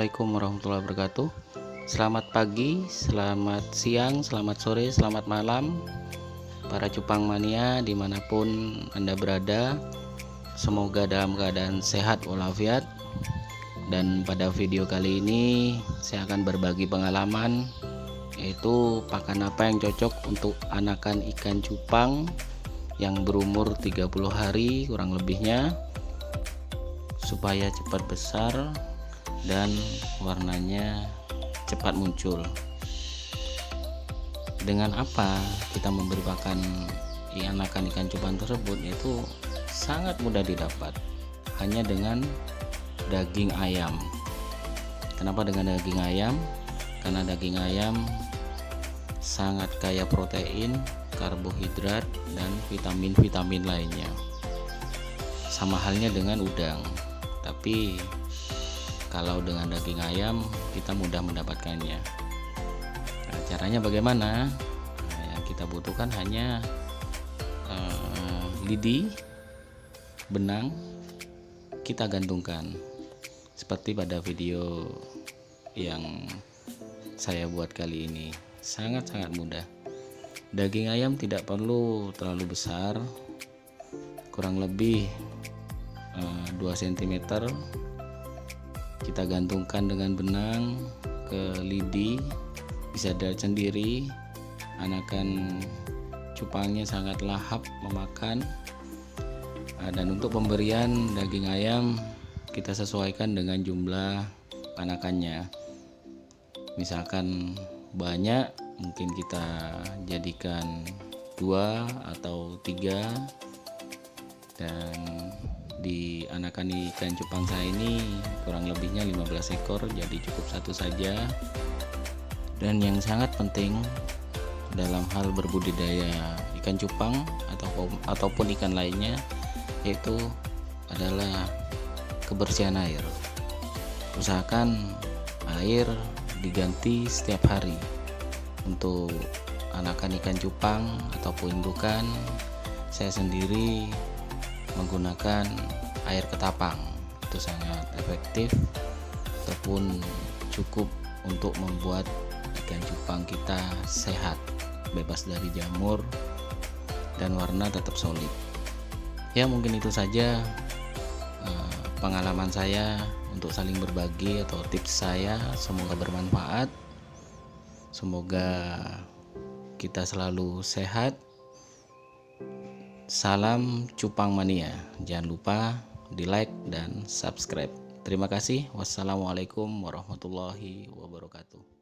Assalamualaikum warahmatullahi wabarakatuh. Selamat pagi, selamat siang, selamat sore, selamat malam para cupang mania dimanapun Anda berada. Semoga dalam keadaan sehat walafiat. Dan pada video kali ini saya akan berbagi pengalaman, yaitu pakan apa yang cocok untuk anakan ikan cupang yang berumur 30 hari kurang lebihnya, supaya cepat besar dan warnanya cepat muncul. Dengan apa kita memberi pakan anakan ikan cupang tersebut? Yaitu sangat mudah didapat, hanya dengan daging ayam. Kenapa dengan daging ayam? Karena daging ayam sangat kaya protein, karbohidrat, dan vitamin-vitamin lainnya. Sama halnya dengan udang, tapi kalau dengan daging ayam kita mudah mendapatkannya. Nah, caranya bagaimana? Nah, yang kita butuhkan hanya lidi, benang, kita gantungkan seperti pada video yang saya buat kali ini. Sangat-sangat mudah. Daging ayam tidak perlu terlalu besar, kurang lebih 2 cm. Kita gantungkan dengan benang ke lidi. Bisa dilihat sendiri, anakan cupangnya sangat lahap memakan. Dan untuk pemberian daging ayam kita sesuaikan dengan jumlah anakannya. Misalkan banyak, mungkin kita jadikan 2 atau 3. Dan di anakan ikan cupang saya ini kurang lebihnya 15 ekor, jadi cukup 1 saja. Dan yang sangat penting dalam hal berbudidaya ikan cupang ataupun ikan lainnya, yaitu adalah kebersihan air. Usahakan air diganti setiap hari. Untuk anakan ikan cupang ataupun indukan, saya sendiri menggunakan air ketapang. Itu sangat efektif ataupun cukup untuk membuat ikan cupang kita sehat, bebas dari jamur, dan warna tetap solid. Ya, mungkin itu saja pengalaman saya untuk saling berbagi atau tips saya. Semoga bermanfaat, semoga kita selalu sehat. Salam cupang mania. Jangan lupa di like dan subscribe. Terima kasih. Wassalamualaikum warahmatullahi wabarakatuh.